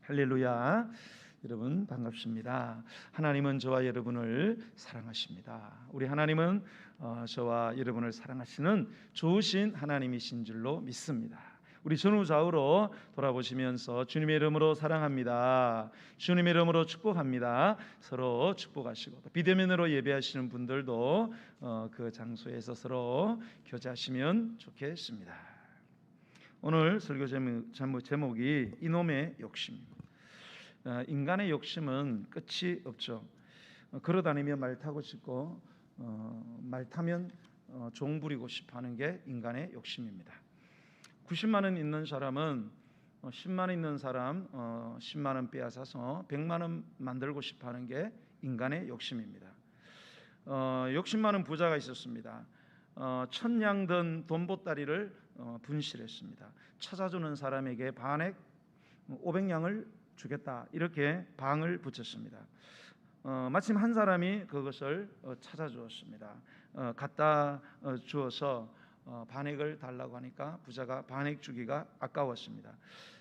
할렐루야. 여러분 반갑습니다. 하나님은 저와 여러분을 사랑하십니다. 우리 하나님은 저와 여러분을 사랑하시는 좋으신 하나님이신 줄로 믿습니다. 우리 전후좌우로 돌아보시면서 주님의 이름으로 사랑합니다, 주님의 이름으로 축복합니다, 서로 축복하시고, 비대면으로 예배하시는 분들도 그 장소에서 서로 교제하시면 좋겠습니다. 오늘 설교 제목이 이놈의 욕심입니다. 인간의 욕심은 끝이 없죠. 걸어다니며 말 타고 싶고 말 타면 종 부리고 싶어하는 게 인간의 욕심입니다. 90만 원 있는 사람은 10만 원 있는 사람 10만 원 빼앗아서 100만 원 만들고 싶어하는 게 인간의 욕심입니다. 욕심 많은 부자가 있었습니다. 천냥 든 돈보따리를 분실했습니다. 찾아주는 사람에게 반액 500냥을 주겠다, 이렇게 방을 붙였습니다. 마침 한 사람이 그것을 찾아주었습니다. 갖다 주어서 반액을 달라고 하니까 부자가 반액 주기가 아까웠습니다.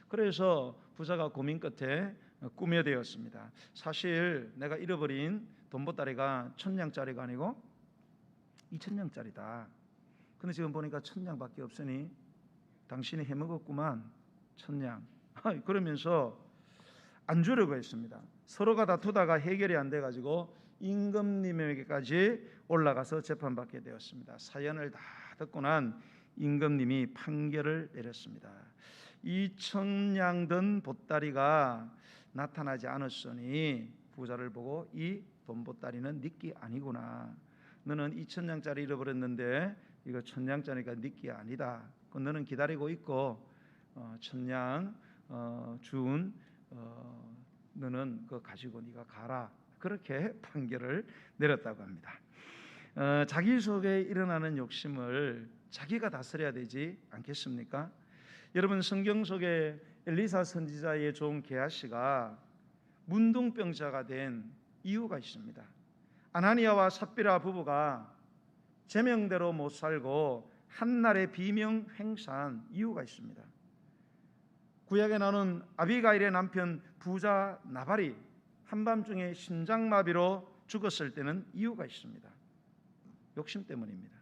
그래서 부자가 고민 끝에 꾸며대었습니다. 사실 내가 잃어버린 돈보따리가 1000냥짜리가 아니고 2000냥짜리다. 근데 지금 보니까 1000냥밖에 없으니 당신이 해먹었구만, 1000냥. 그러면서 안 주려고 했습니다. 서로가 다투다가 해결이 안 돼가지고 임금님에게까지 올라가서 재판받게 되었습니다. 사연을 다 듣고 난 임금님이 판결을 내렸습니다. 2000냥 든 보따리가 나타나지 않았으니 부자를 보고 이 돈보따리는 네게 아니구나. 너는 2000냥짜리 잃어버렸는데 이거 1000냥짜리가 네게 아니다. 너는 기다리고 있고 1000냥 준 너는 그거 가지고 네가 가라. 그렇게 판결을 내렸다고 합니다. 자기 속에 일어나는 욕심을 자기가 다스려야 되지 않겠습니까? 여러분, 성경 속에 엘리사 선지자의 종 게하시가 문둥병자가 된 이유가 있습니다. 아나니아와 삽비라 부부가 제명대로 못 살고 한날의 비명 행사한 이유가 있습니다. 구약에 나오는 아비가일의 남편 부자 나발이 한밤중에 심장마비로 죽었을 때는 이유가 있습니다. 욕심 때문입니다.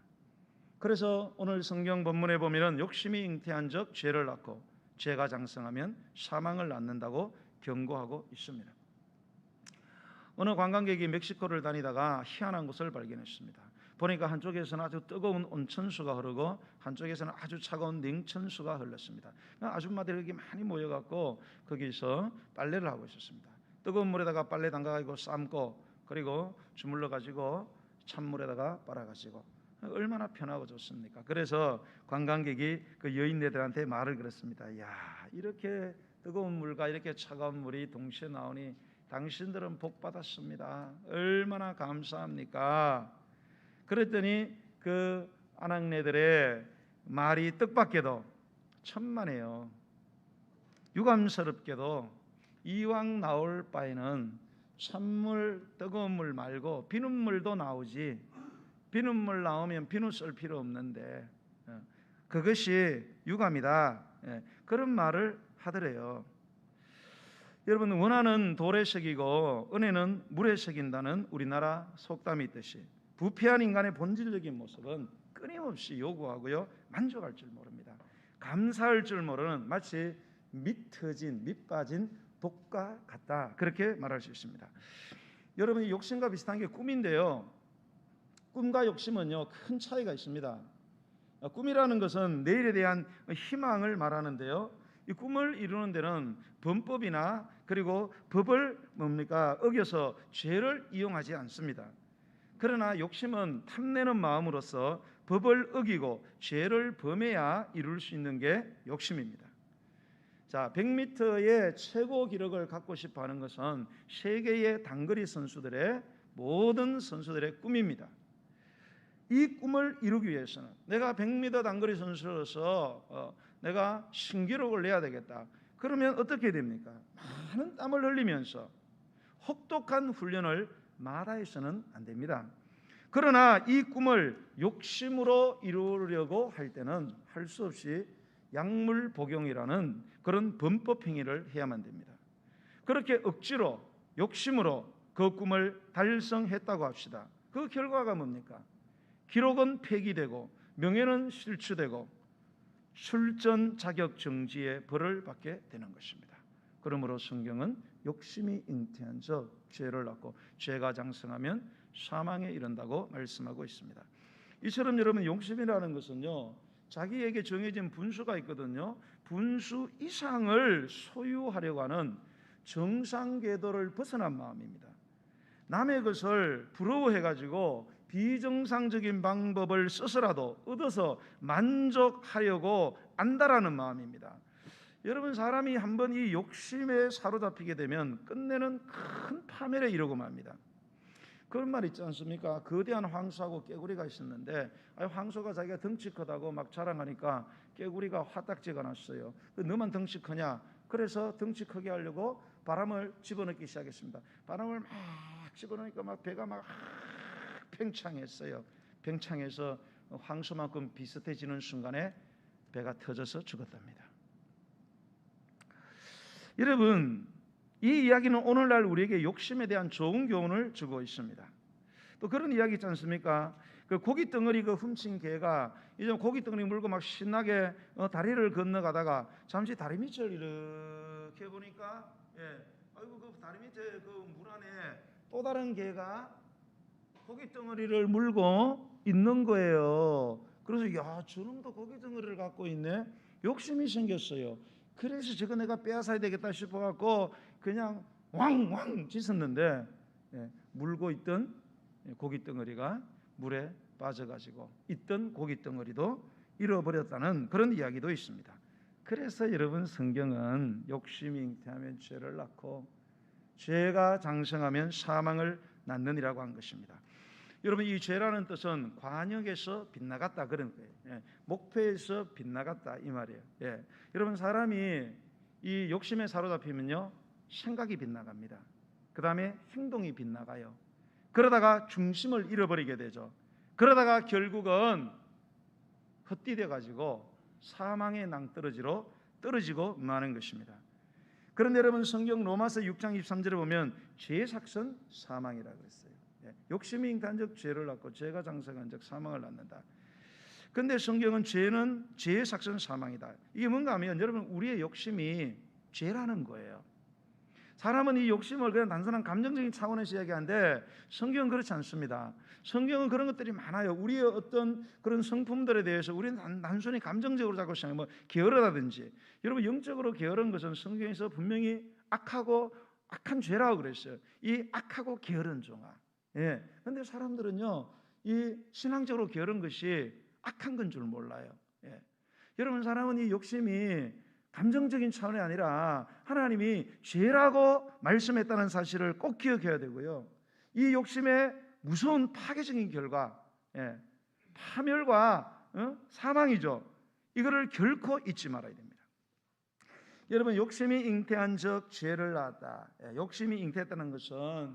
그래서 오늘 성경 본문에 보면 욕심이 잉태한 적 죄를 낳고 죄가 장성하면 사망을 낳는다고 경고하고 있습니다. 어느 관광객이 멕시코를 다니다가 희한한 곳을 발견했습니다. 보니까 한쪽에서는 아주 뜨거운 온천수가 흐르고 한쪽에서는 아주 차가운 냉천수가 흘렀습니다. 아줌마들이 여기 많이 모여갖고 거기서 빨래를 하고 있었습니다. 뜨거운 물에다가 빨래 담가가지고 삶고, 그리고 주물러 가지고 찬물에다가 빨아가지고, 얼마나 편하고 좋습니까? 그래서 관광객이 그 여인네들한테 말을 걸었습니다. 야, 이렇게 뜨거운 물과 이렇게 차가운 물이 동시에 나오니 당신들은 복 받았습니다. 얼마나 감사합니까? 그랬더니 그 아낙네들의 말이 뜻밖에도 천만에요. 유감스럽게도 이왕 나올 바에는 찬물, 뜨거운 물 말고 비눗물도 나오지, 비눗물 나오면 비누 쓸 필요 없는데 그것이 유감이다, 그런 말을 하더래요. 여러분, 원하는 돌에 새기고 은혜는 물에 새긴다는 우리나라 속담이 있듯이 부패한 인간의 본질적인 모습은 끊임없이 요구하고요, 만족할 줄 모릅니다. 감사할 줄 모르는 마치 밑 빠진 독과 같다, 그렇게 말할 수 있습니다. 여러분, 이 욕심과 비슷한 게 꿈인데요, 꿈과 욕심은요 큰 차이가 있습니다. 꿈이라는 것은 내일에 대한 희망을 말하는데요, 이 꿈을 이루는 데는 범법이나 그리고 법을 어겨서 죄를 이용하지 않습니다. 그러나 욕심은 탐내는 마음으로서 법을 어기고 죄를 범해야 이룰 수 있는 게 욕심입니다. 자, 100m의 최고 기록을 갖고 싶어 하는 것은 세계의 단거리 선수들의 모든 선수들의 꿈입니다. 이 꿈을 이루기 위해서는 내가 100m 단거리 선수로서 내가 신기록을 내야 되겠다. 그러면 어떻게 됩니까? 많은 땀을 흘리면서 혹독한 훈련을 마다해서는 안 됩니다. 그러나 이 꿈을 욕심으로 이루려고 할 때는 할 수 없이 약물 복용이라는 그런 범법 행위를 해야만 됩니다. 그렇게 억지로 욕심으로 그 꿈을 달성했다고 합시다. 그 결과가 뭡니까? 기록은 폐기되고 명예는 실추되고 출전 자격 정지의 벌을 받게 되는 것입니다. 그러므로 성경은 욕심이 잉태한 적 죄를 낳고 죄가 장성하면 사망에 이른다고 말씀하고 있습니다. 이처럼 여러분 욕심이라는 것은요, 자기에게 정해진 분수가 있거든요. 분수 이상을 소유하려고 하는 정상 궤도를 벗어난 마음입니다. 남의 것을 부러워해가지고 비정상적인 방법을 써서라도 얻어서 만족하려고 안다라는 마음입니다. 여러분, 사람이 한번 이 욕심에 사로잡히게 되면 끝내는 큰 파멸에 이르고 맙니다. 그런 말 있지 않습니까? 거대한 황소하고 깨구리가 있었는데 황소가 자기가 덩치 크다고 막 자랑하니까 깨구리가 화딱지가 났어요. 너만 덩치 크냐? 그래서 덩치 크게 하려고 바람을 집어넣기 시작했습니다. 바람을 막 집어넣으니까 막 배가 막 팽창했어요. 팽창해서 황소만큼 비슷해지는 순간에 배가 터져서 죽었답니다. 여러분, 이 이야기는 오늘날 우리에게 욕심에 대한 좋은 교훈을 주고 있습니다. 또 그런 이야기 있지 않습니까? 그 고기 덩어리 그 훔친 개가 이제 고기 덩어리 물고 막 신나게 다리를 건너가다가 잠시 다리 밑을 이렇게 보니까 아이고 그 다리 밑에 그 물 안에 또 다른 개가 고기 덩어리를 물고 있는 거예요. 그래서 야, 저놈도 고기 덩어리를 갖고 있네. 욕심이 생겼어요. 그래서 저거 내가 빼앗아야 되겠다 싶어갖고 그냥 왕왕 짖었는데 물고 있던 고기 덩어리가 물에 빠져가지고 있던 고기 덩어리도 잃어버렸다는 그런 이야기도 있습니다. 그래서 여러분, 성경은 욕심이 잉태하면 죄를 낳고 죄가 장성하면 사망을 낳느니라고 한 것입니다. 여러분, 이 죄라는 뜻은 관역에서 빗나갔다 그런 거예요. 목표에서 빗나갔다 이 말이에요. 여러분, 사람이 이 욕심에 사로잡히면요, 생각이 빗나갑니다. 그 다음에 행동이 빗나가요. 그러다가 중심을 잃어버리게 되죠. 그러다가 결국은 헛디뎌 가지고 사망의 낭떠러지로 떨어지고 마는 것입니다. 그런데 여러분, 성경 로마서 6장 23절에 보면 죄의 삭은 사망이라고 했어요. 욕심이 잉태한 적 죄를 낳고 죄가 장성한 적 사망을 낳는다. 그런데 성경은 죄의 삭은 사망이다. 이게 뭔가 하면 여러분, 우리의 욕심이 죄라는 거예요. 사람은 이 욕심을 그냥 단순한 감정적인 차원에서 이야기하는데 성경은 그렇지 않습니다. 성경은 그런 것들이 많아요. 우리의 어떤 그런 성품들에 대해서 우리는 단순히 감정적으로 자꾸 생각해요. 뭐 게으르다든지. 여러분, 영적으로 게으른 것은 성경에서 분명히 악한 죄라고 그랬어요. 이 악하고 게으른 종아. 그런데 사람들은요, 이 신앙적으로 게으른 것이 악한 건 줄 몰라요. 여러분, 사람은 이 욕심이 감정적인 차원이 아니라 하나님이 죄라고 말씀했다는 사실을 꼭 기억해야 되고요. 이 욕심의 무서운 파괴적인 결과, 파멸과 사망이죠. 이거를 결코 잊지 말아야 됩니다. 여러분, 욕심이 잉태한 적 죄를 낳았다. 욕심이 잉태했다는 것은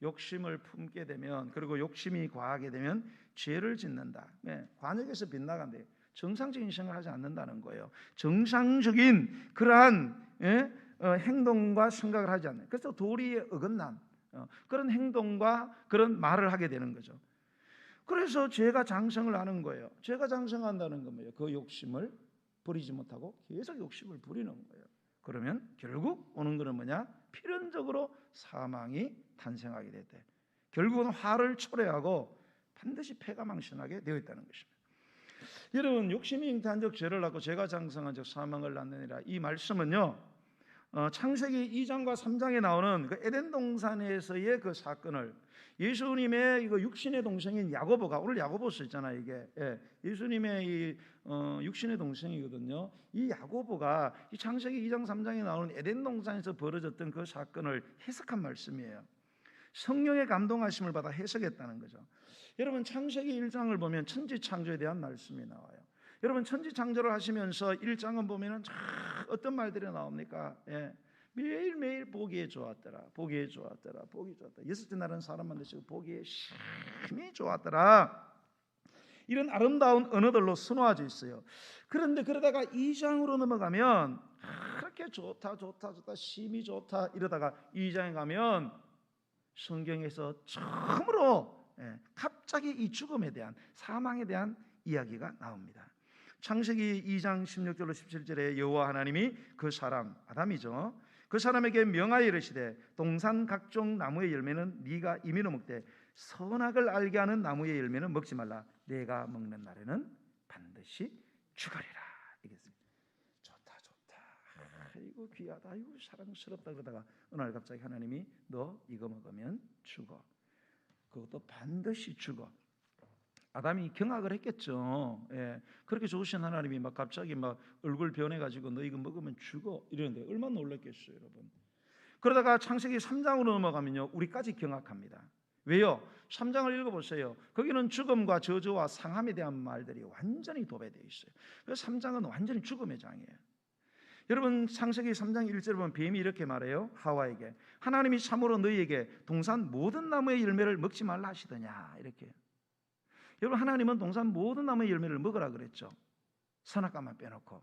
욕심을 품게 되면, 그리고 욕심이 과하게 되면 죄를 짓는다. 관역에서 빗나간대요. 정상적인 생각을 하지 않는다는 거예요. 정상적인 그러한 행동과 생각을 하지 않는, 그래서 도리에 어긋난 그런 행동과 그런 말을 하게 되는 거죠. 그래서 죄가 장성을 하는 거예요. 죄가 장성한다는 건 뭐예요? 그 욕심을 버리지 못하고 계속 욕심을 부리는 거예요. 그러면 결국 오는 것은 뭐냐? 필연적으로 사망이 탄생하게 되대. 결국은 화를 초래하고 반드시 폐가 망신하게 되어 있다는 것입니다. 여러분, 욕심이 잉태한 적 죄를 낳고 죄가 장성한 적 사망을 낳느니라, 이 말씀은요, 창세기 2장과 3장에 나오는 그 에덴 동산에서의 그 사건을 예수님의 이거 육신의 동생인 야고보가, 오늘 야고보서 있잖아요. 이게 예수님의 이 육신의 동생이거든요. 이 야고보가 이 창세기 2장 3장에 나오는 에덴 동산에서 벌어졌던 그 사건을 해석한 말씀이에요. 성령의 감동하심을 받아 해석했다는 거죠. 여러분, 창세기 1장을 보면 천지창조에 대한 말씀이 나와요. 여러분, 천지창조를 하시면서 1장은 보면은 어떤 말들이 나옵니까? 매일매일 보기에 좋았더라, 보기에 좋았더라, 보기 좋았더라. 여섯째 날은 사람 만드시고 보기에 심히 좋았더라. 이런 아름다운 언어들로 선호하져 있어요. 그런데 그러다가 2장으로 넘어가면 그렇게 그렇게 좋다 심이 좋다 이러다가 2장에 가면 성경에서 처음으로 갑자기 이 죽음에 대한, 사망에 대한 이야기가 나옵니다. 창세기 2장 16절로 17절에 여호와 하나님이 그 사람 아담이죠, 그 사람에게 명하여 이르시되 동산 각종 나무의 열매는 네가 임의로 먹되 선악을 알게 하는 나무의 열매는 먹지 말라. 내가 먹는 날에는 반드시 죽으리라. 이겠습니다. 좋다. 아이고 귀하다, 아이고 사랑스럽다 그러다가 어느 날 갑자기 하나님이 너 이거 먹으면 죽어. 그것도 반드시 죽어. 아담이 경악을 했겠죠. 그렇게 좋으신 하나님이 막 갑자기 막 얼굴 변해가지고 너 이거 먹으면 죽어 이러는데 얼마나 놀랐겠어요, 여러분. 그러다가 창세기 3장으로 넘어가면요, 우리까지 경악합니다. 왜요? 3장을 읽어보세요. 거기는 죽음과 저주와 상함에 대한 말들이 완전히 도배되어 있어요. 그래서 3장은 완전히 죽음의 장이에요. 여러분, 창세기 3장 1절에 보면 뱀이 이렇게 말해요. 하와에게 하나님이 참으로 너희에게 동산 모든 나무의 열매를 먹지 말라 하시더냐, 이렇게. 여러분, 하나님은 동산 모든 나무의 열매를 먹으라 그랬죠. 선악과만 빼놓고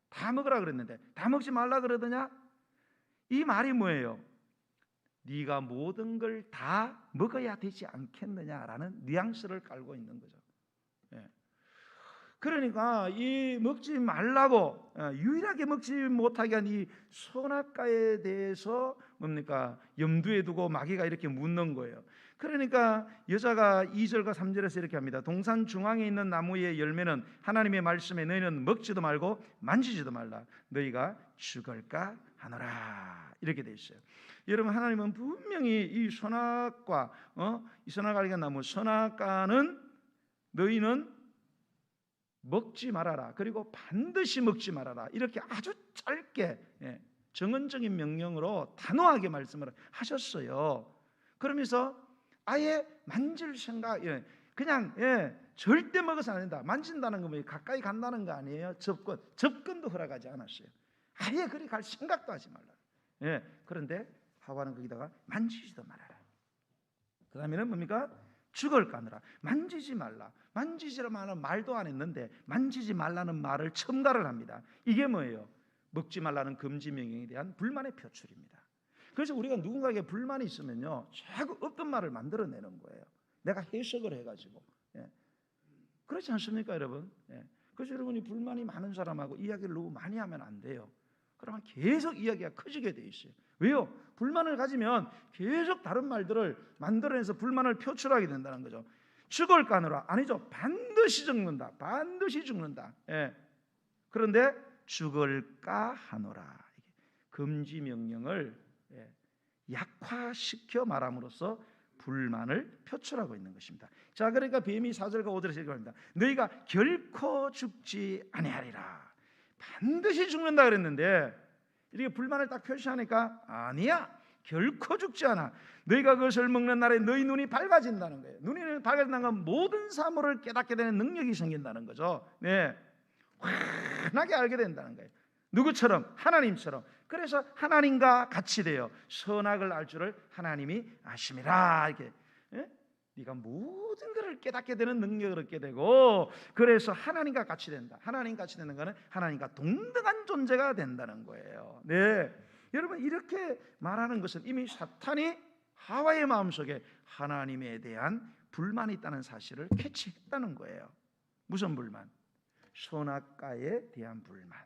다 먹으라 그랬는데 다 먹지 말라 그러더냐? 이 말이 뭐예요? 네가 모든 걸 다 먹어야 되지 않겠느냐라는 뉘앙스를 깔고 있는 거죠. 그러니까 이 먹지 말라고 유일하게 먹지 못하게 한 이 선악과에 대해서 뭡니까? 염두에 두고 마귀가 이렇게 묻는 거예요. 그러니까 여자가 2절과 3절에서 이렇게 합니다. 동산 중앙에 있는 나무의 열매는 하나님의 말씀에 너희는 먹지도 말고 만지지도 말라. 너희가 죽을까 하노라. 이렇게 돼 있어요. 여러분, 하나님은 분명히 이 선악과 이 선악 알게 나무 선악과는 너희는 먹지 말아라. 그리고 반드시 먹지 말아라. 이렇게 아주 짧게 정언적인 명령으로 단호하게 말씀을 하셨어요. 그러면서 아예 만질 생각, 그냥 절대 먹어서는 안 된다. 만진다는 건 뭐 가까이 간다는 거 아니에요? 접근도 허락하지 않았어요. 아예 그리 갈 생각도 하지 말라. 그런데 하와는 거기다가 만지지도 말아라. 그 다음에는 뭡니까? 죽을까 하느라. 만지지 말라. 만지지라는 말도 안 했는데 만지지 말라는 말을 첨가를 합니다. 이게 뭐예요? 먹지 말라는 금지 명령에 대한 불만의 표출입니다. 그래서 우리가 누군가에게 불만이 있으면요, 자꾸 없던 말을 만들어내는 거예요. 내가 해석을 해가지고. 그렇지 않습니까, 여러분? 그래서 여러분이 불만이 많은 사람하고 이야기를 너무 많이 하면 안 돼요. 그러면 계속 이야기가 커지게 돼 있어요. 왜요? 불만을 가지면 계속 다른 말들을 만들어내서 불만을 표출하게 된다는 거죠. 죽을까 하노라. 아니죠. 반드시 죽는다. 반드시 죽는다. 그런데 죽을까 하노라. 금지 명령을 약화시켜 말함으로써 불만을 표출하고 있는 것입니다. 자, 그러니까 뱀이 4절과 5절에서 이렇게 합니다. 너희가 결코 죽지 아니하리라. 반드시 죽는다 그랬는데 이렇게 불만을 딱 표시하니까 아니야, 결코 죽지 않아. 너희가 그것을 먹는 날에 너희 눈이 밝아진다는 거예요. 눈이 밝아진다는 건 모든 사물을 깨닫게 되는 능력이 생긴다는 거죠. 환하게 알게 된다는 거예요. 누구처럼? 하나님처럼. 그래서 하나님과 같이 되어 선악을 알 줄을 하나님이 아심이라. 이렇게 네가 모든 것을 깨닫게 되는 능력을 얻게 되고, 그래서 하나님과 같이 된다. 하나님 같이 되는 것은 하나님과 동등한 존재가 된다는 거예요. 여러분, 이렇게 말하는 것은 이미 사탄이 하와의 마음속에 하나님에 대한 불만이 있다는 사실을 캐치했다는 거예요. 무슨 불만? 선악과에 대한 불만.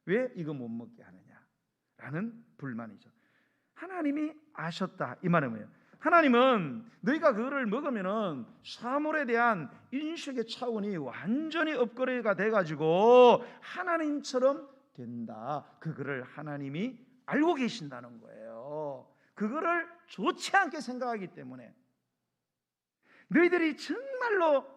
왜 이거 못 먹게 하느냐라는 불만이죠. 하나님이 아셨다, 이 말은 뭐예요? 하나님은 너희가 그거를 먹으면은 사물에 대한 인식의 차원이 완전히 업그레이드가 돼가지고 하나님처럼 된다. 그거를 하나님이 알고 계신다는 거예요. 그거를 좋지 않게 생각하기 때문에 너희들이 정말로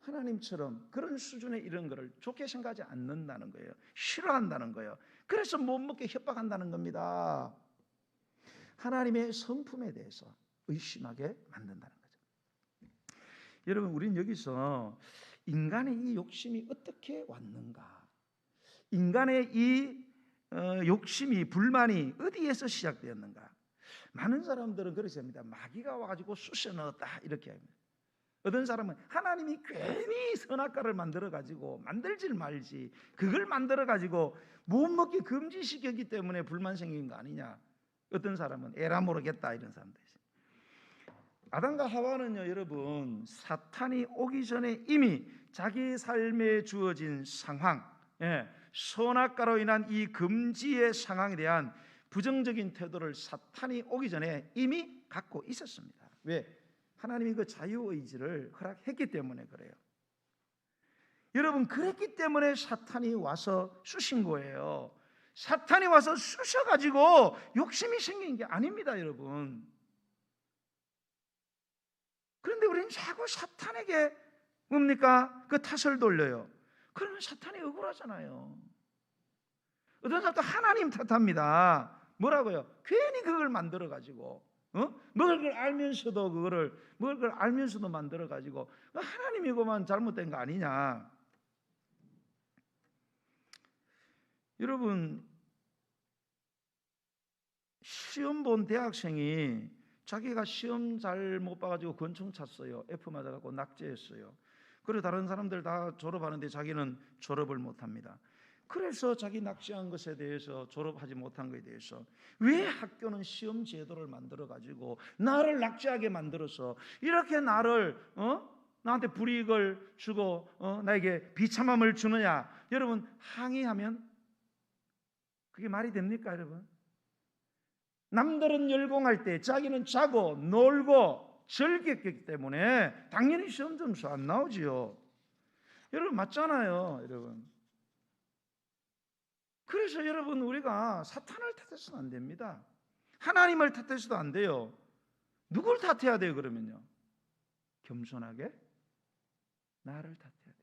하나님처럼 그런 수준에 이런 것을 좋게 생각하지 않는다는 거예요. 싫어한다는 거예요. 그래서 못 먹게 협박한다는 겁니다. 하나님의 성품에 대해서 의심하게 만든다는 거죠. 여러분, 우리는 여기서 인간의 이 욕심이 어떻게 왔는가, 인간의 이 욕심이, 불만이 어디에서 시작되었는가. 많은 사람들은 그렇게 합니다. 마귀가 와가지고 쑤셔 넣었다, 이렇게 합니다. 어떤 사람은 하나님이 괜히 선악과를 만들어가지고 만들질 말지 그걸 만들어가지고 못 먹게 금지시켰기 때문에 불만 생긴 거 아니냐. 어떤 사람은 에라 모르겠다 이런 사람도 있어요. 아담과 하와는요 여러분 사탄이 오기 전에 이미 자기 삶에 주어진 상황, 선악과로 인한 이 금지의 상황에 대한 부정적인 태도를 사탄이 오기 전에 이미 갖고 있었습니다. 왜? 하나님이 그 자유의지를 허락했기 때문에 그래요. 여러분 그랬기 때문에 사탄이 와서 쑤신 거예요. 사탄이 와서 쑤셔가지고 욕심이 생긴 게 아닙니다 여러분. 그런데 우리는 자꾸 사탄에게 뭡니까? 그 탓을 돌려요. 그러면 사탄이 억울하잖아요. 어떤 사람도 하나님 탓합니다. 뭐라고요? 괜히 그걸 만들어가지고 먹을 걸 알면서도 먹을 걸 알면서도 만들어가지고 하나님이 그만 잘못된 거 아니냐. 여러분 시험 본 대학생이 자기가 시험 잘 못 봐가지고 권총 찼어요. F 맞아갖고 낙제했어요. 그리고 다른 사람들 다 졸업하는데 자기는 졸업을 못합니다. 그래서 자기 낙제한 것에 대해서 졸업하지 못한 것에 대해서 왜 학교는 시험 제도를 만들어가지고 나를 낙제하게 만들어서 이렇게 나를 나한테 불이익을 주고 나에게 비참함을 주느냐. 여러분 항의하면 그게 말이 됩니까 여러분? 남들은 열공할 때 자기는 자고 놀고 즐겼기 때문에 당연히 시험 점수 안 나오지요. 여러분 맞잖아요 여러분. 그래서 여러분 우리가 사탄을 탓해서는 안 됩니다. 하나님을 탓해서도 안 돼요. 누굴 탓해야 돼요 그러면요? 겸손하게 나를 탓해야 돼요.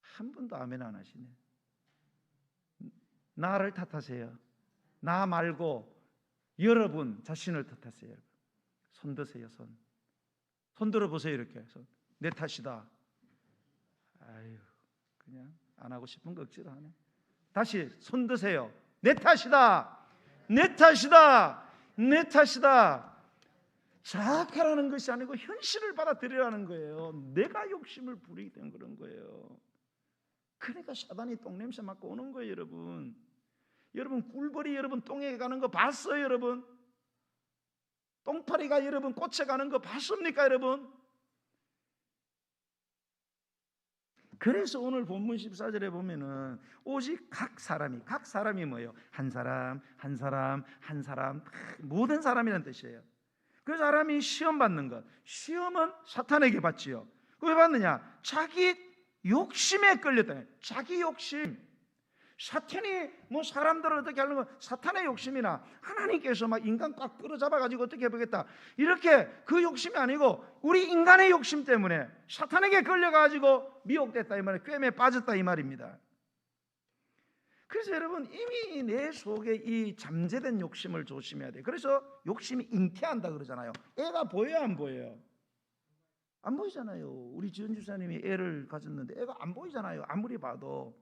한 분도 아멘 안 하시네. 나를 탓하세요. 나 말고 여러분 자신을 탓하세요. 손 드세요. 손 들어보세요. 이렇게 내 탓이다. 아유 그냥 안 하고 싶은 거 억지로 하네. 다시 손 드세요. 내 탓이다. 내 탓이다. 내 탓이다. 자학하라는 것이 아니고 현실을 받아들이라는 거예요. 내가 욕심을 부리게 된 그런 거예요. 그러니까 사단이 똥냄새 맡고 오는 거예요 여러분. 여러분 꿀벌이 여러분 똥에 가는 거 봤어요 여러분? 똥파리가 여러분 꽃에 가는 거 봤습니까 여러분? 그래서 오늘 본문 14절에 보면은 오직 각 사람이 뭐예요? 한 사람 모든 사람이라는 뜻이에요. 그 사람이 시험 받는 것, 시험은 사탄에게 받지요. 왜 받느냐? 자기 욕심에 끌렸다. 자기 욕심. 사탄이 뭐 사람들을 어떻게 하는 건 사탄의 욕심이나 하나님께서 막 인간 꽉 끌어잡아가지고 어떻게 해보겠다 이렇게 그 욕심이 아니고 우리 인간의 욕심 때문에 사탄에게 끌려가지고 미혹됐다 이 말이에요. 꿰매 빠졌다 이 말입니다. 그래서 여러분 이미 내 속에 이 잠재된 욕심을 조심해야 돼요. 그래서 욕심이 잉태한다 그러잖아요. 애가 보여요 안 보여요? 안 보이잖아요. 우리 지은 집사님이 애를 가졌는데 애가 안 보이잖아요. 아무리 봐도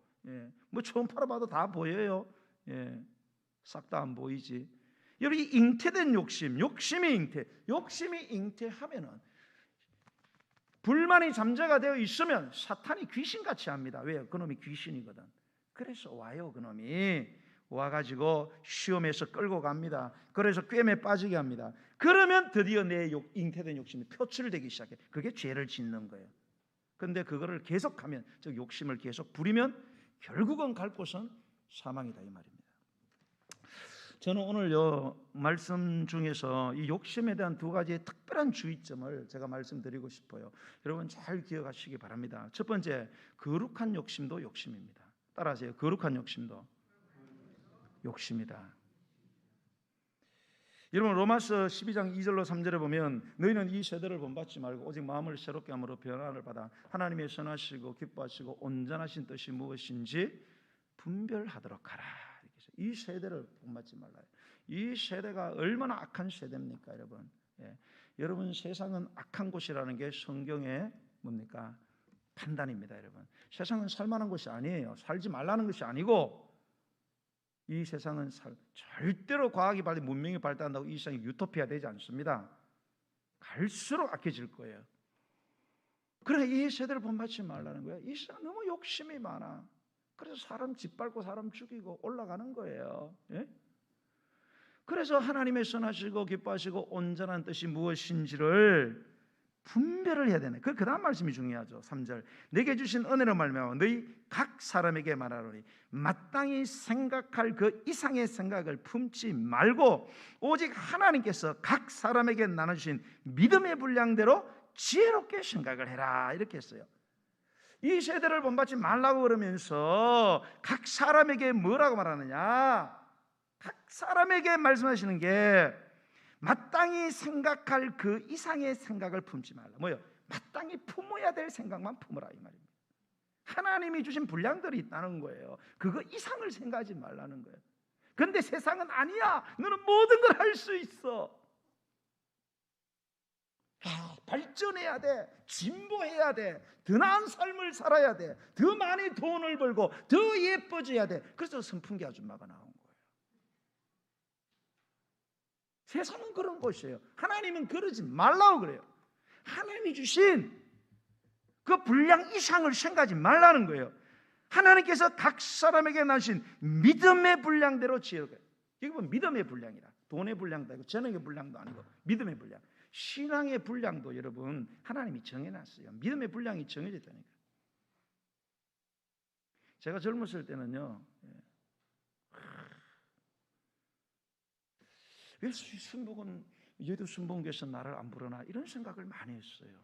뭐 처음 팔아봐도 다 보여요. 싹 다 안 보이지. 여러분 이 잉태된 욕심이 잉태하면은 불만이 잠재가 되어 있으면 사탄이 귀신같이 합니다. 왜요? 그놈이 귀신이거든. 그래서 와요. 그놈이 와가지고 시험에서 끌고 갑니다. 그래서 꿰매 빠지게 합니다. 그러면 드디어 내 잉태된 욕심이 표출되기 시작해. 그게 죄를 짓는 거예요. 그런데 그거를 계속하면 즉 욕심을 계속 부리면 결국은 갈 곳은 사망이다 이 말입니다. 저는 오늘 말씀 중에서 이 욕심에 대한 두 가지의 특별한 주의점을 제가 말씀드리고 싶어요. 여러분 잘 기억하시기 바랍니다. 첫 번째, 거룩한 욕심도 욕심입니다. 따라하세요. 거룩한 욕심도 욕심이다. 여러분 로마서 12장 2절로 3절에 보면 너희는 이 세대를 본받지 말고 오직 마음을 새롭게 함으로 변화를 받아 하나님의 선하시고 기뻐하시고 온전하신 뜻이 무엇인지 분별하도록 하라. 이 세대를 본받지 말라요. 이 세대가 얼마나 악한 세대입니까 여러분? 여러분 세상은 악한 곳이라는 게 성경의 뭡니까? 판단입니다 여러분. 세상은 살만한 곳이 아니에요. 살지 말라는 것이 아니고 이 세상은 절대로 과학이 문명이 발달한다고 이 세상이 유토피아 되지 않습니다. 갈수록 악해질 거예요. 그러니까 이 세대를 본받지 말라는 거야. 이 세상 너무 욕심이 많아. 그래서 사람 짓밟고 사람 죽이고 올라가는 거예요. 예? 그래서 하나님의 선하시고 기뻐하시고 온전한 뜻이 무엇인지를 분별을 해야 되네. 그 다음 말씀이 중요하죠. 3절 내게 주신 은혜로 말미암아 너희 각 사람에게 말하노니 마땅히 생각할 그 이상의 생각을 품지 말고 오직 하나님께서 각 사람에게 나눠주신 믿음의 분량대로 지혜롭게 생각을 해라 이렇게 했어요. 이 세대를 본받지 말라고 그러면서 각 사람에게 뭐라고 말하느냐, 각 사람에게 말씀하시는 게 마땅히 생각할 그 이상의 생각을 품지 말라. 뭐요? 마땅히 품어야 될 생각만 품으라 이 말입니다. 하나님이 주신 분량들이 있다는 거예요. 그거 이상을 생각하지 말라는 거예요. 그런데 세상은 아니야. 너는 모든 걸 할 수 있어. 발전해야 돼. 진보해야 돼. 더 나은 삶을 살아야 돼. 더 많이 돈을 벌고 더 예뻐져야 돼. 그래서 선풍기 아줌마가 나온 거예요. 세상은 그런 것이에요. 하나님은 그러지 말라고 그래요. 하나님이 주신 그 분량 이상을 생각하지 말라는 거예요. 하나님께서 각 사람에게 나신 믿음의 분량대로 지혜롭게. 이게 뭐 믿음의 분량이라. 돈의 분량도 아니고 재능의 분량도 아니고 믿음의 분량. 신앙의 분량도 여러분 하나님이 정해놨어요. 믿음의 분량이 정해졌다니까. 제가 젊었을 때는요, 왜 순복은 얘도 순복에서 나를 안 부르나 이런 생각을 많이 했어요.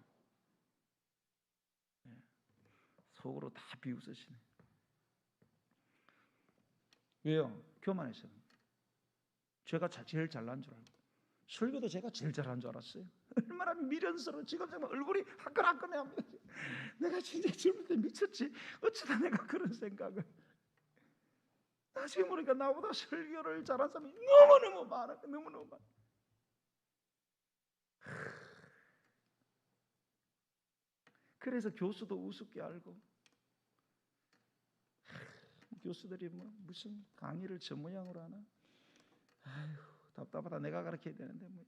속으로 다 비웃으시네. 왜요? 교만했어요. 제가 제일 잘난 줄 알고 설교도 제가 제일 잘한 줄 알았어요. 얼마나 미련스러워. 지금 정말 얼굴이 화끈화끈해합니다. 내가 진짜 젊을 때 미쳤지. 어쩌다 내가 그런 생각을. 나중에 보니까 나보다 설교를 잘한 사람이 너무너무 많아. 너무너무 많아. 그래서 교수도 우습게 알고, 교수들이 뭐 무슨 강의를 저 모양으로 하나? 아휴, 답답하다. 내가 가르쳐야 되는데 뭐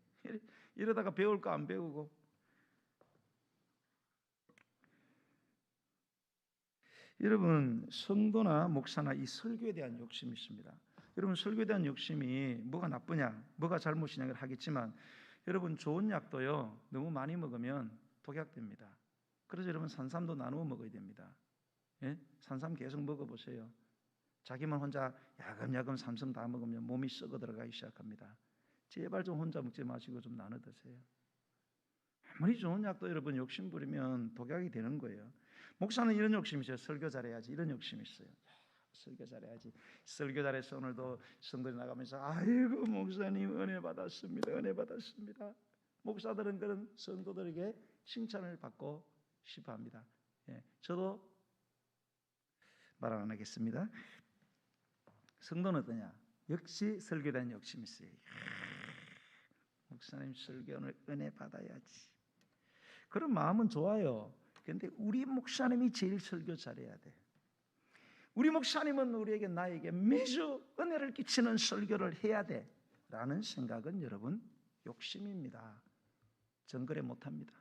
이러다가 배울 거 안 배우고. 여러분, 성도나 목사나 이 설교에 대한 욕심이 있습니다. 여러분, 설교에 대한 욕심이 뭐가 나쁘냐, 뭐가 잘못이냐를 하겠지만, 여러분 좋은 약도요 너무 많이 먹으면 독약됩니다. 그래서 여러분 산삼도 나누어 먹어야 됩니다. 예? 산삼 계속 먹어보세요. 자기만 혼자 야금야금 산삼 다 먹으면 몸이 썩어 들어가기 시작합니다. 제발 좀 혼자 먹지 마시고 좀 나눠 드세요. 아무리 좋은 약도 여러분 욕심 부리면 독약이 되는 거예요. 목사는 이런 욕심이 있어요. 설교 잘해야지 이런 욕심이 있어요. 설교 잘해야지. 설교 잘해서 오늘도 성도들 나가면서 아이고 목사님 은혜 받았습니다. 은혜 받았습니다. 목사들은 그런 성도들에게 칭찬을 받고 싶어합니다. 예, 저도 말 안 하겠습니다. 성도는 어떠냐? 역시 설교에 대한 욕심이 있어요. 목사님 설교 오늘 은혜 받아야지. 그런 마음은 좋아요. 그런데 우리 목사님이 제일 설교 잘해야 돼. 우리 목사님은 우리에게 나에게 매주 은혜를 끼치는 설교를 해야 돼 라는 생각은 여러분 욕심입니다. 전 그래 못합니다.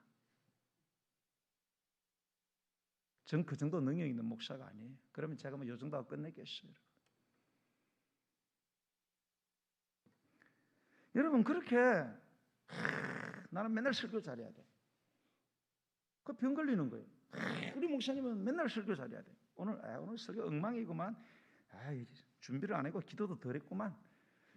전 그 정도 능력 있는 목사가 아니에요. 그러면 제가 뭐 요 정도 하고 끝내겠어요. 여러분 그렇게 나는 맨날 설교 잘해야 돼. 그 병 걸리는 거예요. 우리 목사님은 맨날 설교 잘해야 돼. 오늘 설교 엉망이구만. 준비를 안 하고 기도도 덜 했구만.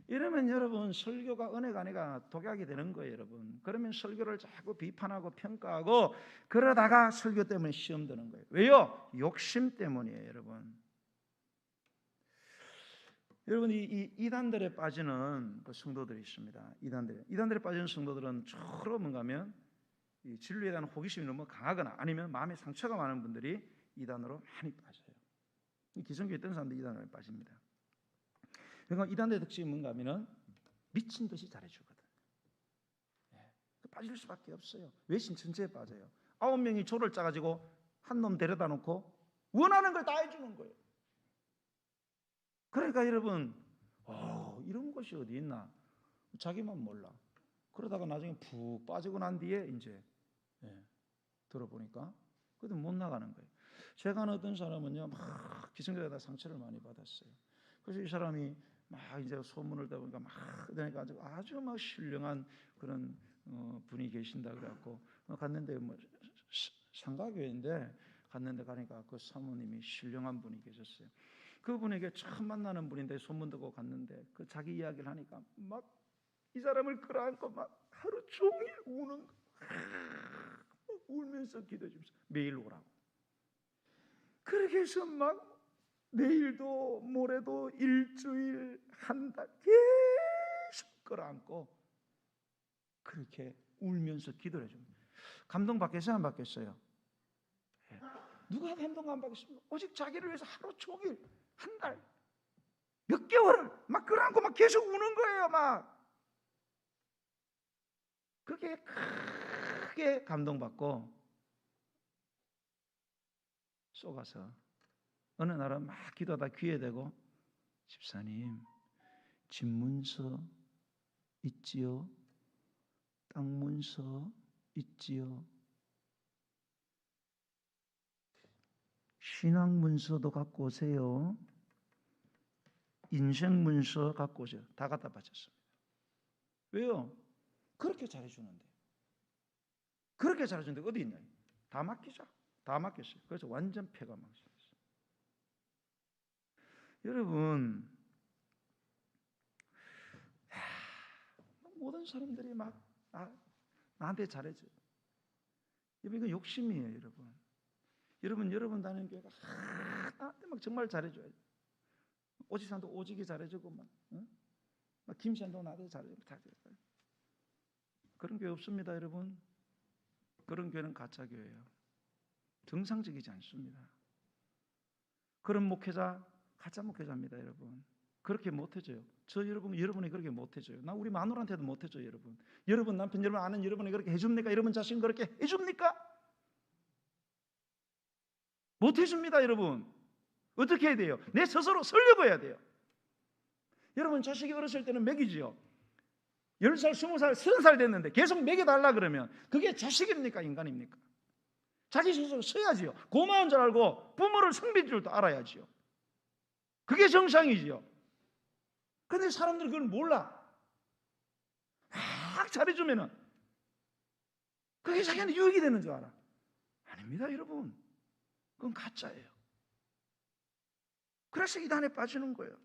이러면 여러분 설교가 은혜가 아니라 독약이 되는 거예요. 여러분 그러면 설교를 자꾸 비판하고 평가하고 그러다가 설교 때문에 시험 드는 거예요. 왜요? 욕심 때문이에요. 여러분 이 이단들에 빠지는 그 성도들이 있습니다. 이단들에 빠지는 성도들은 주로 뭔가 하면 이 진리에 대한 호기심이 너무 강하거나 아니면 마음에 상처가 많은 분들이 이단으로 많이 빠져요. 기성교에 있던 사람들이 이단으로 빠집니다. 그러니까 이단의 특징이 뭔가 하면은 미친 듯이 잘해주거든. 빠질 수밖에 없어요. 외신 천체에 빠져요. 9명이 조를 짜가지고 한 놈 데려다 놓고 원하는 걸 다 해주는 거예요. 그러니까 여러분 이런 것이 어디 있나? 자기만 몰라. 그러다가 나중에 푹 빠지고 난 뒤에 이제 들어보니까 그래도 못 나가는 거예요. 제가 아는 어떤 사람은요, 막 기성세대에다 상처를 많이 받았어요. 그래서 이 사람이 막 이제 소문을 들으니까 막 그러니까 아주 막 신령한 그런 분이 계신다 그래갖고 갔는데 뭐 상가교회인데 갔는데 가니까 그 사모님이 신령한 분이 계셨어요. 그분에게 처음 만나는 분인데 소문 듣고 갔는데 그 자기 이야기를 하니까 막 이 사람을 끌어안고 막 하루 종일 우는 거. 울면서 기도해 주면서 매일 오라고. 그렇게 해서 막 내일도 모레도 일주일 한 달 계속 끌어안고 그렇게 울면서 기도를 해줍니다. 감동받겠어요? 안 받겠어요? 예. 누가 감동 안 받겠습니까? 오직 자기를 위해서 하루 종일 한 달 몇 개월을 막 끌어안고 막 계속 우는 거예요. 막 그게 크게 감동받고 쏘가서 어느 날은 막 기도하다 귀에 대고 집사님 집문서 있지요? 땅문서 있지요? 신앙문서도 갖고 오세요. 인생문서 갖고 오세요. 다 갖다 바쳤습니다. 왜요? 그렇게 잘해주는데. 그렇게 잘해주는데 어디 있냐? 다 맡기자. 다 맡겼어요. 그래서 완전 패가 망쳤어요. 여러분, 모든 사람들이 막 나한테 잘해줘요. 이거 욕심이에요, 여러분. 여러분 다니는 교회가 나한테 막 정말 잘해줘요. 오지산도 오지게 잘해주고 막 김씨한도 나한테 잘해주고 그런 교회 없습니다, 여러분. 그런 교회는 가짜 교회예요. 정상적이지 않습니다. 그런 목회자 가짜 목회자입니다, 여러분. 그렇게 못해줘요. 여러분이 그렇게 못해줘요. 나 우리 마누라한테도 못해줘요, 여러분. 여러분 남편, 여러분 아는 여러분이 그렇게 해줍니까? 여러분 자신 그렇게 해줍니까? 못해줍니다, 여러분. 어떻게 해야 돼요? 내 스스로 설려고 해야 돼요. 여러분 자식이 어렸을 때는 먹이지요. 10살, 20살, 30살 됐는데 계속 먹여달라 그러면 그게 자식입니까? 인간입니까? 자기 스스로 써야지요. 고마운 줄 알고 부모를 섬길 줄도 알아야지요. 그게 정상이지요. 근데 사람들은 그걸 몰라. 막 잘해주면은 그게 자기한테 유익이 되는 줄 알아. 아닙니다, 여러분. 그건 가짜예요. 그래서 이단에 빠지는 거예요.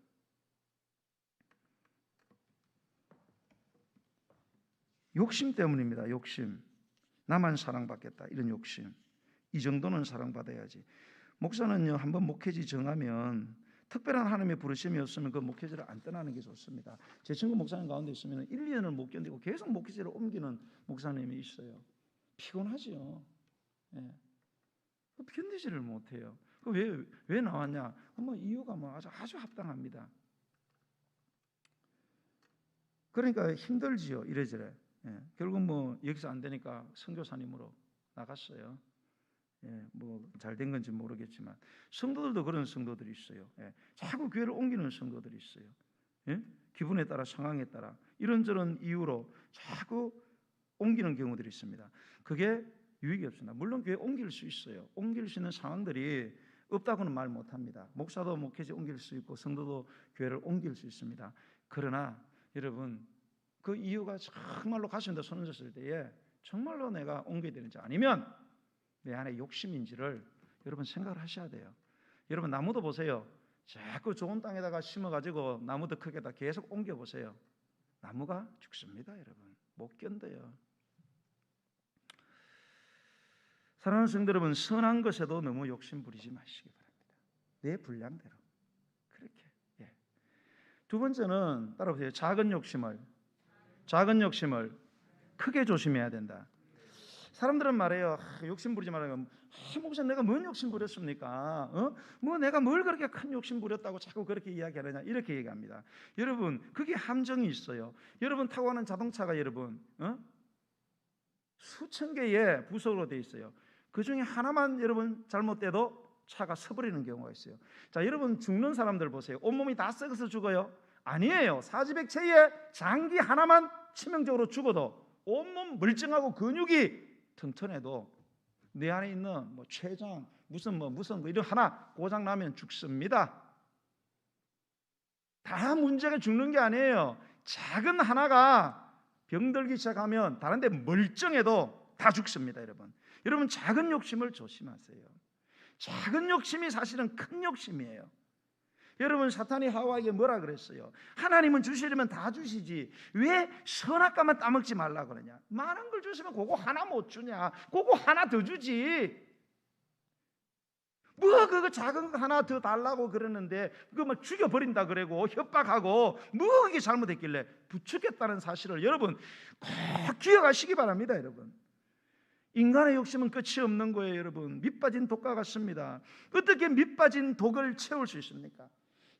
욕심 때문입니다. 욕심. 나만 사랑받겠다. 이런 욕심. 이 정도는 사랑받아야지. 목사는요, 한번 목회지 정하면 특별한 하나님의 부르심이 없으면 그 목회지를 안 떠나는 게 좋습니다. 제 친구 목사님 가운데 있으면 1, 2년을 못 견디고 계속 목회지를 옮기는 목사님이 있어요. 피곤하지요. 예. 견디지를 못해요. 왜 나왔냐? 이유가 아주 합당합니다. 그러니까 힘들지요, 이래저래. 예. 결국 여기서 안 되니까 선교사님으로 나갔어요. 예, 잘 된 건지 모르겠지만 성도들도 그런 성도들이 있어요. 예, 자꾸 교회를 옮기는 성도들이 있어요. 예? 기분에 따라, 상황에 따라 이런저런 이유로 자꾸 옮기는 경우들이 있습니다. 그게 유익이 없습니다. 물론 교회 옮길 수 있어요. 옮길 수 있는 상황들이 없다고는 말 못합니다. 목사도 목회지 옮길 수 있고 성도도 교회를 옮길 수 있습니다. 그러나 여러분, 그 이유가 정말로 가슴에 손을 졌을 때에 정말로 내가 옮겨야 되는지 아니면 내 안에 욕심인지를 여러분 생각을 하셔야 돼요. 여러분 나무도 보세요. 자꾸 좋은 땅에다가 심어가지고 나무도 크게다 계속 옮겨보세요. 나무가 죽습니다, 여러분. 못 견뎌요. 사랑하는 성도 여러분, 선한 것에도 너무 욕심 부리지 마시기 바랍니다. 내 분량대로 그렇게. 예. 두 번째는 따라보세요. 작은 욕심을 크게 조심해야 된다. 사람들은 말해요. 욕심 부리지 말아요. 목사 내가 뭔 욕심 부렸습니까? 내가 뭘 그렇게 큰 욕심 부렸다고 자꾸 그렇게 이야기하느냐 이렇게 얘기합니다. 여러분 그게 함정이 있어요. 여러분 타고 가는 자동차가 여러분 수천 개의 부속으로 되어 있어요. 그 중에 하나만 여러분 잘못돼도 차가 서버리는 경우가 있어요. 자, 여러분 죽는 사람들 보세요. 온몸이 다 썩어서 죽어요? 아니에요. 사지백체의 장기 하나만 치명적으로 죽어도 온몸 멀쩡하고 근육이 튼튼해도 내 안에 있는 뭐 췌장 무슨 거 이런 하나 고장 나면 죽습니다. 다 문제가 죽는 게 아니에요. 작은 하나가 병들기 시작하면 다른 데 멀쩡해도 다 죽습니다. 여러분 작은 욕심을 조심하세요. 작은 욕심이 사실은 큰 욕심이에요. 여러분 사탄이 하와에게 뭐라 그랬어요? 하나님은 주시려면 다 주시지 왜 선악과만 따먹지 말라 그러냐? 많은 걸 주시면 그거 하나 못 주냐? 그거 하나 더 주지. 뭐 그거 작은 거 하나 더 달라고 그러는데 그거 막 죽여버린다 그러고 협박하고 뭐 이게 잘못했길래 부추겼다는 사실을 여러분 꼭 기억하시기 바랍니다. 여러분 인간의 욕심은 끝이 없는 거예요. 여러분 밑빠진 독과 같습니다. 어떻게 밑빠진 독을 채울 수 있습니까?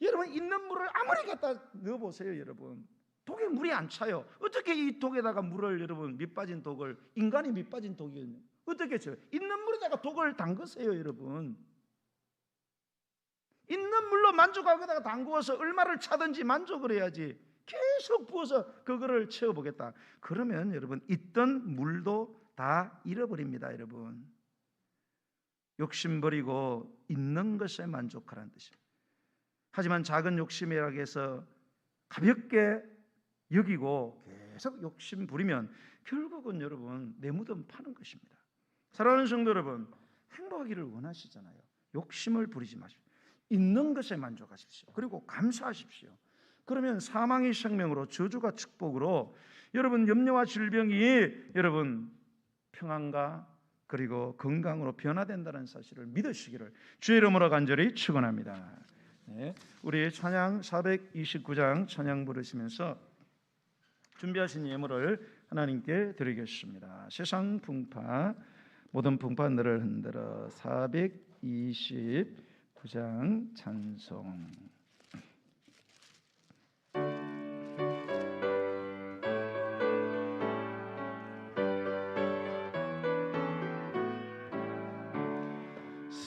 여러분 있는 물을 아무리 갖다 넣어보세요. 여러분 독에 물이 안 차요. 어떻게 이 독에다가 물을 여러분 밑빠진 독을 인간이 밑빠진 독이 어떻게 쳐요? 있는 물에다가 독을 담그세요. 여러분 있는 물로 만족하고다가 담그어서 얼마를 차든지 만족을 해야지 계속 부어서 그거를 채워보겠다 그러면 여러분 있던 물도 다 잃어버립니다. 여러분 욕심 버리고 있는 것에 만족하라는 뜻입니다. 하지만 작은 욕심이라고 해서 가볍게 여기고 계속 욕심 부리면 결국은 여러분 내 무덤 파는 것입니다. 사랑하는 성도 여러분 행복하기를 원하시잖아요. 욕심을 부리지 마십시오. 있는 것에 만족하십시오. 그리고 감사하십시오. 그러면 사망이 생명으로 저주가 축복으로 여러분 염려와 질병이 여러분 평안과 그리고 건강으로 변화된다는 사실을 믿으시기를 주의 이름으로 간절히 축원합니다. 네, 우리 찬양 429장 찬양 부르시면서 준비하신 예물을 하나님께 드리겠습니다. 세상 풍파 모든 풍파들을 흔들어 429장 찬송.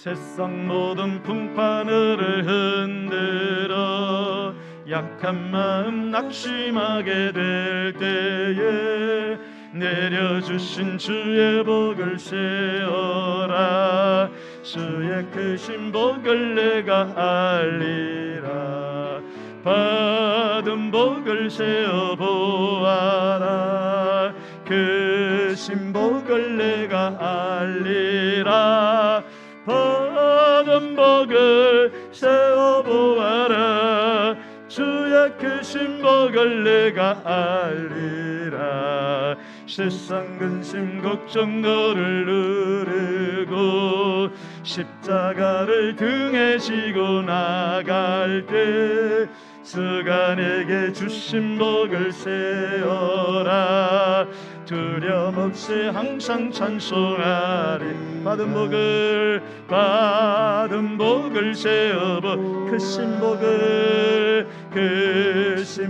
세상 모든 풍파들을 흔들어 약한 마음 낙심하게 될 때에 내려주신 주의 복을 세어라. 주의 크신 복을 내가 알리라. 받은 복을 세어보아라. 크신 복을 내가 알리라. 받은 복을 세어보아라. 주의 크신 복을 내가 알리라. 세상 근심 걱정 너를 누르고 십자가를 등에 지고 나갈 때 주가 내게 주신 복을 세어라. 두려움 없이 항상 찬송하리. 받은 복을 세어보. 크신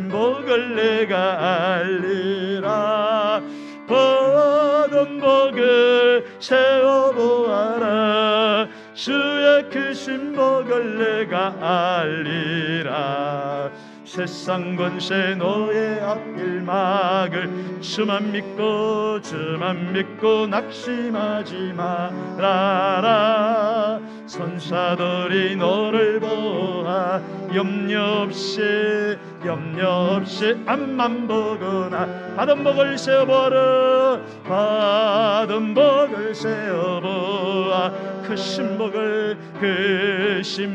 복을 내가 알리라. 받은 복을 세어보아라. 주의 크신 복을 내가 알리라. 세상 권세 너의 앞길 막을 주만 믿고 낙심하지 말아라. 선사들이 너를 보아 염려 없이 앞만 보거나 받은 복을 세어보라. 받은 복을 세어보아. 크신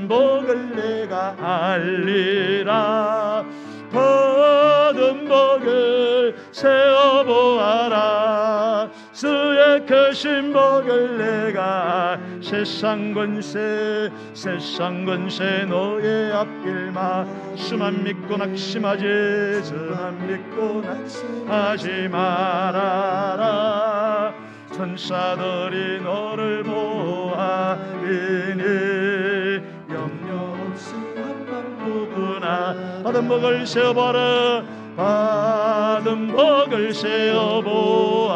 복을 내가 알리라. 받은 복을 세어보아라. 주의 크신 복을 내가 세상 권세 너의 앞길마 주만 믿고 낙심하지 말아라. 천사들이 너를 보아이니 염려 없이 앞만 보구나. 받은 복을 세어보아라. 받은 복을 세어보아라.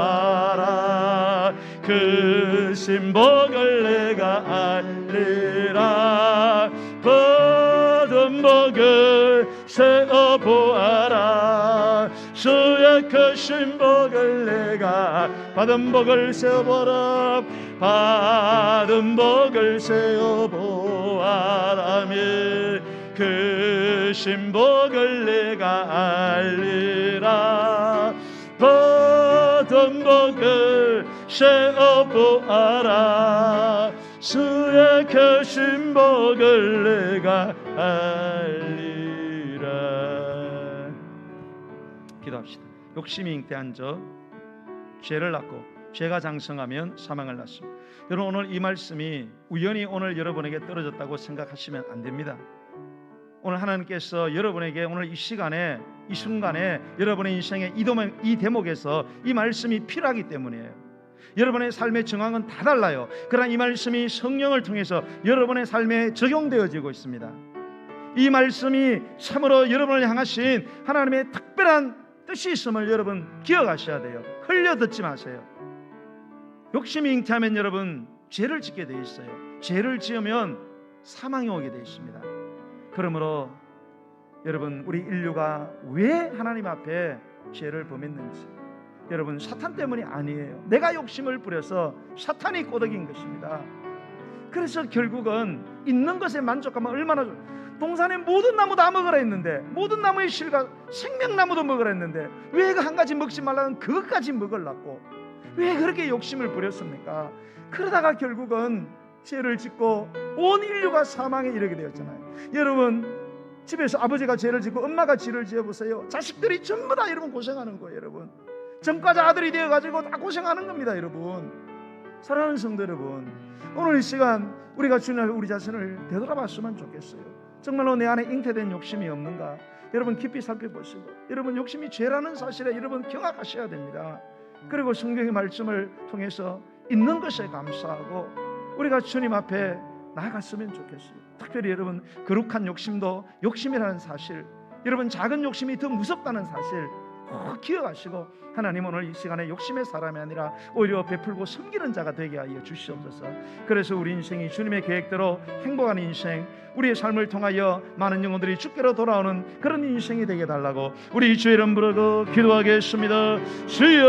크신 복을 내가 알리라. 받은 복을 세어보아라. 주의 크신 복을 내가 받은 복을 세어보아라. 받은 복을 세어보아라며 그 신복을 내가 알리라. 받은 복을 세어보아라. 주의 그 신복을 내가 알리라. 기도합시다. 욕심이 잉태한 저 죄를 낳고 죄가 장성하면 사망을 낳습니다. 여러분, 오늘 이 말씀이 우연히 오늘 여러분에게 떨어졌다고 생각하시면 안 됩니다. 오늘 하나님께서 여러분에게 오늘 이 시간에 이 순간에 여러분의 인생의 이 대목에서 이 말씀이 필요하기 때문이에요. 여러분의 삶의 정황은 다 달라요. 그러나 이 말씀이 성령을 통해서 여러분의 삶에 적용되어지고 있습니다. 이 말씀이 참으로 여러분을 향하신 하나님의 특별한 뜻이 있음을 여러분 기억하셔야 돼요. 흘려 듣지 마세요. 욕심이 잉태하면 여러분 죄를 짓게 돼 있어요. 죄를 지으면 사망이 오게 돼 있습니다. 그러므로 여러분, 우리 인류가 왜 하나님 앞에 죄를 범했는지, 여러분, 사탄 때문이 아니에요. 내가 욕심을 부려서 사탄이 꼬드긴 것입니다. 그래서 결국은 있는 것에 만족하면 얼마나 동산의 모든 나무 다 먹으라 했는데, 모든 나무의 실과 생명나무도 먹으라 했는데 왜 그 한 가지 먹지 말라는 그것까지 먹으려고 왜 그렇게 욕심을 부렸습니까? 그러다가 결국은 죄를 짓고 온 인류가 사망에 이르게 되었잖아요. 여러분, 집에서 아버지가 죄를 짓고 엄마가 죄를 지어보세요. 자식들이 전부 다 여러분 고생하는 거예요. 여러분, 전과자 아들이 되어가지고 다 고생하는 겁니다. 여러분, 사랑하는 성도 여러분, 오늘 이 시간 우리가 주님 앞에 우리 자신을 되돌아봤으면 좋겠어요. 정말로 내 안에 잉태된 욕심이 없는가 여러분 깊이 살펴보시고, 여러분 욕심이 죄라는 사실에 여러분 경악하셔야 됩니다. 그리고 성경의 말씀을 통해서 있는 것에 감사하고 우리가 주님 앞에 나아갔으면 좋겠어요. 특별히 여러분 거룩한 욕심도 욕심이라는 사실, 여러분 작은 욕심이 더 무섭다는 사실 꼭 기억하시고, 하나님 오늘 이 시간에 욕심의 사람이 아니라 오히려 베풀고 섬기는 자가 되게 하여 주시옵소서. 그래서 우리 인생이 주님의 계획대로 행복한 인생, 우리의 삶을 통하여 많은 영혼들이 주께로 돌아오는 그런 인생이 되게 달라고 우리 주의 이름 부르고 기도하겠습니다. 주여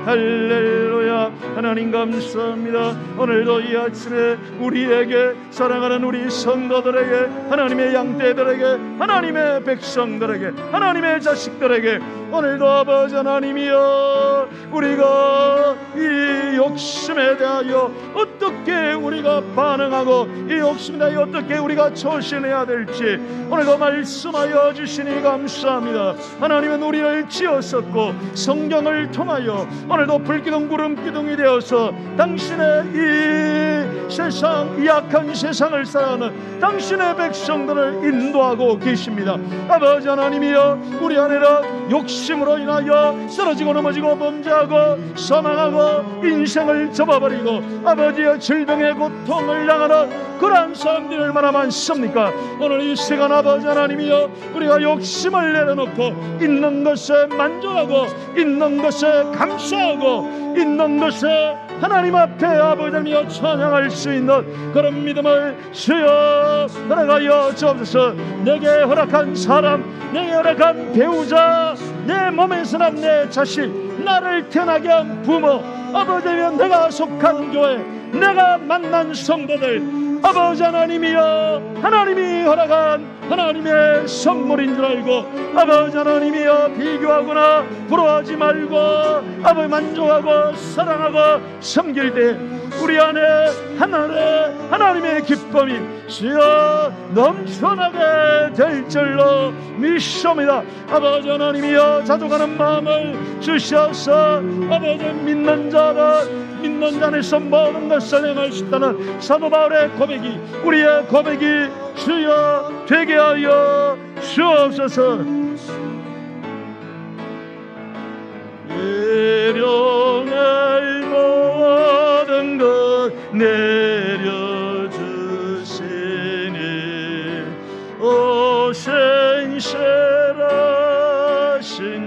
할렐루야. 하나님 감사합니다. 오늘도 이 아침에 우리에게, 사랑하는 우리 성도들에게, 하나님의 양떼들에게, 하나님의 백성들에게, 하나님의 자식들에게 오늘도 아버지 하나님이여, 우리가 이 욕심에 대하여 어떻게 우리가 반응하고 이 욕심에 대하여 어떻게 우리가 처신해야 될지 오늘도 말씀하여 주시니 감사합니다. 하나님은 우리를 지었었고 성경을 통하여 오늘도 불기둥 구름기둥이 되어서 당신의 이 세상, 이 악한 세상을 살아가는 당신의 백성들을 인도하고 계십니다. 아버지 하나님이여, 우리 안에는 욕심으로 인하여 쓰러지고 넘어지고 범죄하고 사망하고 인생을 접어버리고 아버지의 질병의 고통을 당하는 그러한 사람들이 얼마나 많습니까? 오늘 이 시간 아버지 하나님이여, 우리가 욕심을 내려놓고 있는 것에 만족하고 있는 것에 감사하고 있는 것에 하나님 앞에 아버지 하나님이여 찬양할 수 있는 그런 믿음을 주여 허락하여 주옵소서. 내게 허락한 사람, 내게 허락한 배우자, 내 몸에서 난 내 자식, 나를 태어나게 한 부모, 아버지 하나님, 내가 속한 교회, 내가 만난 성도들, 아버지 하나님이여, 하나님이 허락한 하나님의 선물인 줄 알고 아버지 하나님이여 비교하거나 부러워하지 말고 아버지 만족하고 사랑하고 섬길 때 우리 안에 하나님의 기쁨이 주여 넘쳐나게 될 줄로 믿습니다. 아버지 하나님이여, 자족하는 마음을 주셔서 아버지 믿는 자 안에서 모든 것을 행할 수 있다는 사도 바울의 고백이, 우리의 고백이 주여 되게 하여 주옵소서. 일용할 모든 것 내려주시니 오 신실하신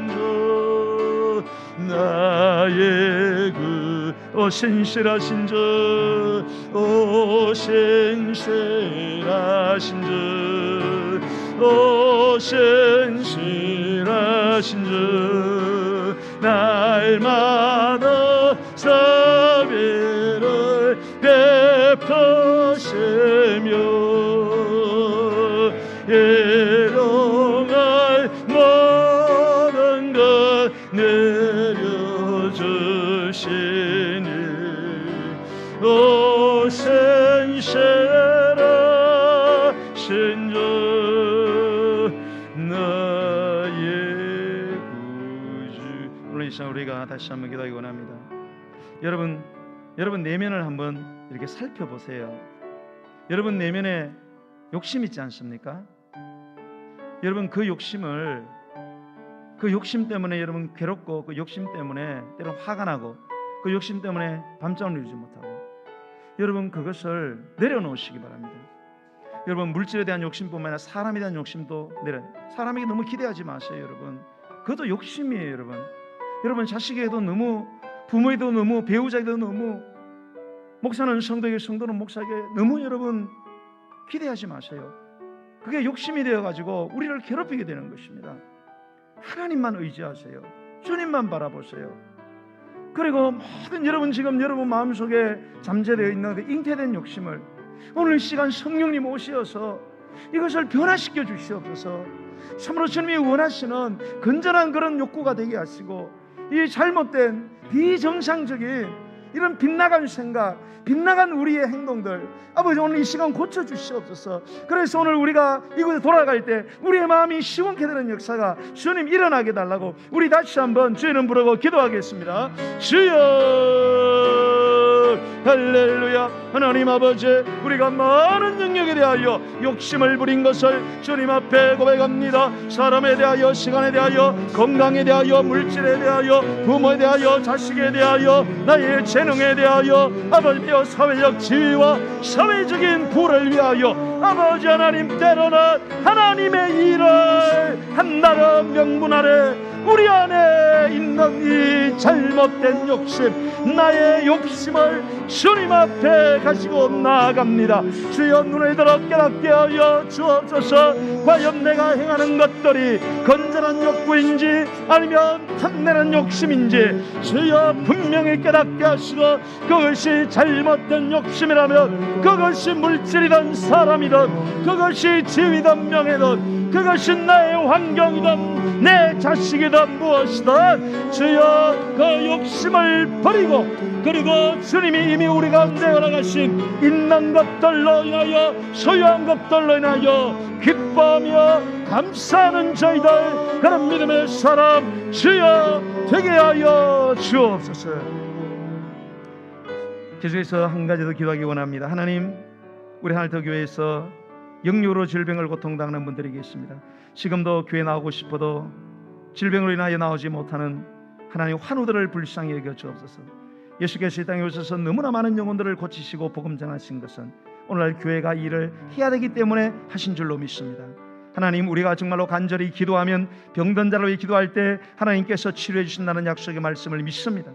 주, 나의 오 신실하신 주, 오 신실하신 주, 오 신실하신 주, 날마다 내려주시니 오 신실하 신주 나의 구주. 오늘 이 시간 우리가 다시 한번 기도하기 원합니다. 여러분 내면을 한번 이렇게 살펴보세요. 여러분 내면에 욕심 있지 않습니까? 여러분 그 욕심 때문에 여러분 괴롭고, 그 욕심 때문에 때로는 화가 나고, 그 욕심 때문에 밤잠을 이루지 못하고, 여러분 그것을 내려놓으시기 바랍니다. 여러분 물질에 대한 욕심뿐만 아니라 사람에 대한 욕심도 사람에게 너무 기대하지 마세요. 여러분 그것도 욕심이에요. 여러분 자식에게도 너무, 부모에도 너무, 배우자에게도 너무, 목사는 성도에게, 성도는 목사에게 너무 여러분 기대하지 마세요. 그게 욕심이 되어가지고 우리를 괴롭히게 되는 것입니다. 하나님만 의지하세요. 주님만 바라보세요. 그리고 모든 여러분 지금 여러분 마음속에 잠재되어 있는 그 잉태된 욕심을 오늘 시간 성령님 오셔서 이것을 변화시켜 주시옵소서. 참으로 주님이 원하시는 건전한 그런 욕구가 되게 하시고, 이 잘못된 비정상적인 이런 빗나간 생각, 빗나간 우리의 행동들, 아버지 오늘 이 시간 고쳐주시옵소서. 그래서 오늘 우리가 이곳에 돌아갈 때 우리의 마음이 시원케 되는 역사가 주님 일어나게 달라고 우리 다시 한번 주의 이름 부르고 기도하겠습니다. 주여 할렐루야. 하나님 아버지, 우리가 많은 영역에 대하여 욕심을 부린 것을 주님 앞에 고백합니다. 사람에 대하여, 시간에 대하여, 건강에 대하여, 물질에 대하여, 부모에 대하여, 자식에 대하여, 나의 재능에 대하여, 아버지여 사회적 지위와 사회적인 부를 위하여, 아버지 하나님 때로는 하나님의 일을 한나라 명분 아래 우리 안에 있는 이 잘못된 욕심, 나의 욕심을 주님 앞에 가지고 나아갑니다. 주여 눈을 들어 깨닫게 하여 주옵소서. 과연 내가 행하는 것들이 건전한 욕구인지 아니면 탐내는 욕심인지 주여 분명히 깨닫게 하시고, 그것이 잘못된 욕심이라면 그것이 물질이든 사람이든, 그것이 지위든 명예든, 그것이 나의 환경이든 내 자식이든 무엇이든 주여 그 욕심을 버리고, 그리고 주님이 이미 우리 가운데 허락하신 있는 것들로 인하여, 소유한 것들로 인하여 기뻐하며 감사하는 저희들, 그런 믿음의 사람 주여 되게 하여 주옵소서. 계속해서 한 가지 더 기도하기 원합니다. 하나님, 우리 하늘터교회에서 영육으로 질병을 고통당하는 분들이 계십니다. 지금도 교회 나오고 싶어도 질병으로 인하여 나오지 못하는 하나님 환우들을 불쌍히 여겨 주옵소서. 예수께서 이 땅에 오셔서 너무나 많은 영혼들을 고치시고 복음 전하신 것은 오늘날 교회가 이 일을 해야 되기 때문에 하신 줄로 믿습니다. 하나님, 우리가 정말로 간절히 기도하면 병든 자를 위해 기도할 때 하나님께서 치료해 주신다는 약속의 말씀을 믿습니다.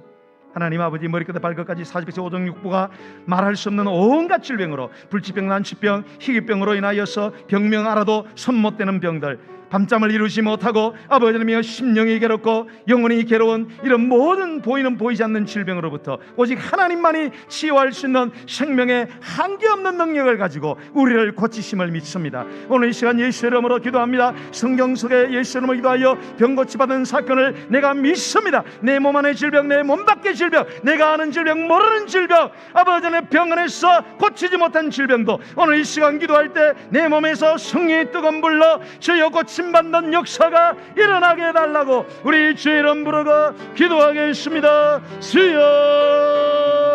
하나님 아버지, 머리끝에 발끝까지 사지백세 오정육부가 말할 수 없는 온갖 질병으로, 불치병, 난치병, 희귀병으로 인하여서 병명 알아도 손 못 대는 병들, 밤잠을 이루지 못하고 아버지 하나님이여 심령이 괴롭고 영혼이 괴로운 이런 모든 보이는 보이지 않는 질병으로부터 오직 하나님만이 치유할 수 있는 생명의 한계없는 능력을 가지고 우리를 고치심을 믿습니다. 오늘 이 시간 예수 이름으로 기도합니다. 성경 속에 예수 이름으로 기도하여 병 고치받은 사건을 내가 믿습니다. 내 몸 안의 질병, 내 몸 밖의 질병, 내가 아는 질병, 모르는 질병, 아버지 하나님 병원에서 고치지 못한 질병도 오늘 이 시간 기도할 때 내 몸에서 성령의 뜨거운 불로 주여 고침받는 역사가 일어나게 해달라고 우리 주의 이름 부르고 기도하겠습니다. 주여